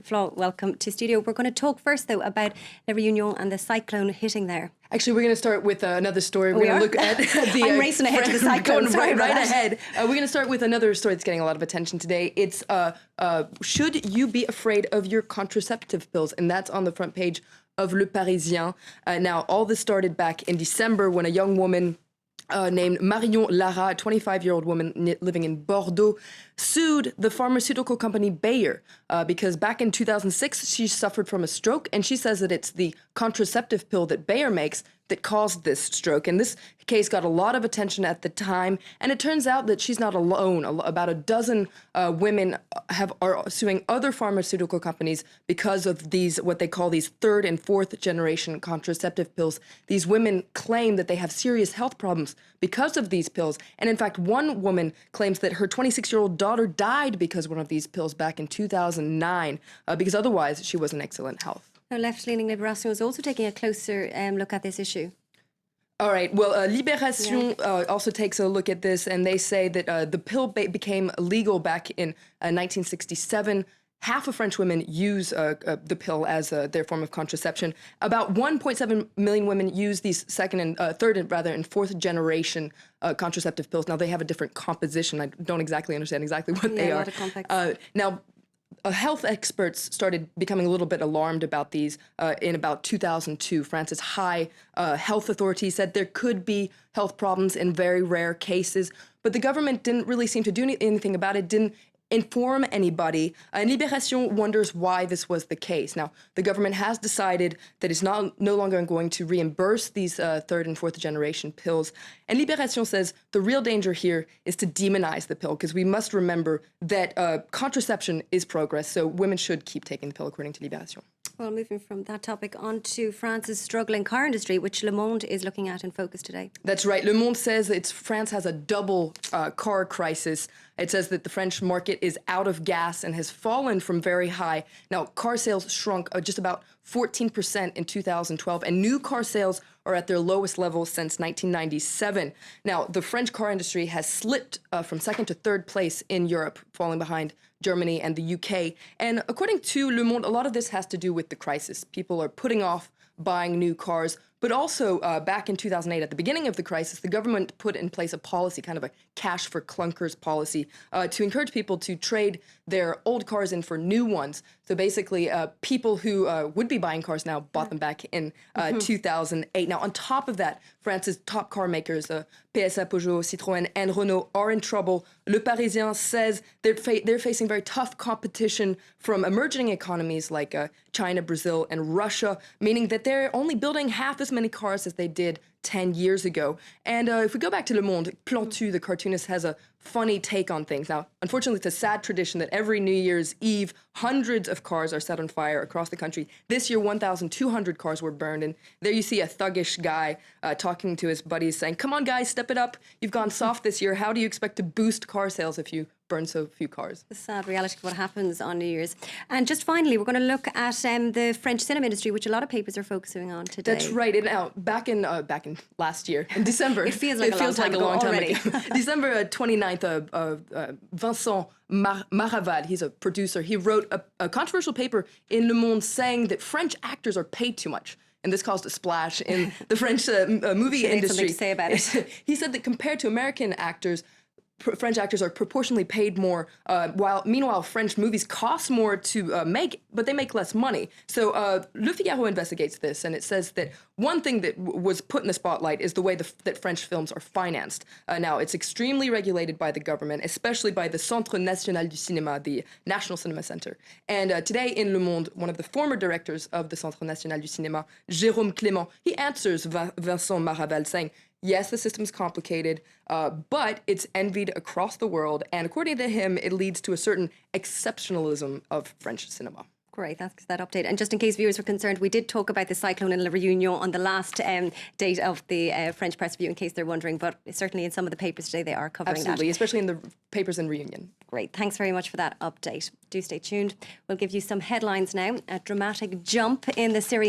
Flo, welcome to studio. We're going to talk first, though, about La Réunion and the cyclone hitting there. Actually, we're going to start with another story. We're going to look at the... I'm racing ahead to the cyclone. Right ahead. We're going to start with another story that's getting a lot of attention today. It's should you be afraid of your contraceptive pills? And that's on the front page of Le Parisien. Now, all this started back in December when a young woman named Marion Lara, a 25-year-old woman living in Bordeaux, sued the pharmaceutical company Bayer because back in 2006, she suffered from a stroke, and she says that it's the contraceptive pill that Bayer makes that caused this stroke. And this case got a lot of attention at the time, and it turns out that she's not alone. About a dozen women are suing other pharmaceutical companies because of these, what they call these third and fourth generation contraceptive pills. These women claim that they have serious health problems because of these pills. And in fact, one woman claims that her 26-year-old daughter died because of one of these pills back in 2009, because otherwise she was in excellent health. Now, left-leaning Libération is also taking a closer look at this issue. All right. Well, Libération also takes a look at this, and they say that the pill became legal back in 1967. Half of French women use the pill as their form of contraception. About 1.7 million women use these third and fourth generation contraceptive pills. Now, they have a different composition. I don't exactly understand what they are. A lot of complex. Now, health experts started becoming a little bit alarmed about these in about 2002. France's high health authority said there could be health problems in very rare cases, but the government didn't really seem to do anything about it, didn't inform anybody. And Libération wonders why this was the case. Now, the government has decided that it's no longer going to reimburse these third and fourth generation pills. And Libération says the real danger here is to demonize the pill, because we must remember that contraception is progress, so women should keep taking the pill, according to Libération. Well, moving from that topic on to France's struggling car industry, which Le Monde is looking at in focus today. That's right. Le Monde says that France has a double car crisis. It says that the French market is out of gas and has fallen from very high. Now, car sales shrunk just about 14% in 2012, and new car sales are at their lowest level since 1997. Now, the French car industry has slipped from second to third place in Europe, falling behind Germany and the UK. And according to Le Monde, a lot of this has to do with the crisis. People are putting off buying new cars. But also, back in 2008, at the beginning of the crisis, the government put in place a policy, kind of a cash for clunkers policy, to encourage people to trade their old cars in for new ones. So basically, people who would be buying cars now bought them back in 2008. Now, on top of that, France's top car makers, PSA, Peugeot, Citroën, and Renault, are in trouble. Le Parisien says they're facing very tough competition from emerging economies like China, Brazil, and Russia, meaning that they're only building half as many cars as they did 10 years ago. And if we go back to Le Monde, Plantu, the cartoonist, has a funny take on things. Now, unfortunately, it's a sad tradition that every New Year's Eve, hundreds of cars are set on fire across the country. This year, 1,200 cars were burned. And there you see a thuggish guy talking to his buddies saying, "Come on, guys, step it up. You've gone soft this year. How do you expect to boost car sales if you burn so few cars?" The sad reality of what happens on New Year's. And just finally, we're going to look at the French cinema industry, which a lot of papers are focusing on today. That's right. And now, back in last year, in December. It feels like a long time ago. December 29th, Vincent Maraval, he's a producer, he wrote a controversial paper in Le Monde saying that French actors are paid too much. And this caused a splash in the French movie industry. Something to say about it. He said that compared to American actors, French actors are proportionally paid more, meanwhile French movies cost more to make, but they make less money. So Le Figaro investigates this, and it says that one thing that was put in the spotlight is the way that French films are financed. Now, it's extremely regulated by the government, especially by the Centre National du Cinéma, the National Cinema Center. And today in Le Monde, one of the former directors of the Centre National du Cinéma, Jérôme Clément, he answers Vincent Maraval saying, yes, the system's complicated, but it's envied across the world. And according to him, it leads to a certain exceptionalism of French cinema. Great, that's that update. And just in case viewers were concerned, we did talk about the cyclone in La Réunion on the last date of the French press review, in case they're wondering. But certainly in some of the papers today, they are covering Absolutely, that. Especially in the papers in Reunion. Great, thanks very much for that update. Do stay tuned. We'll give you some headlines now. A dramatic jump in the Syrian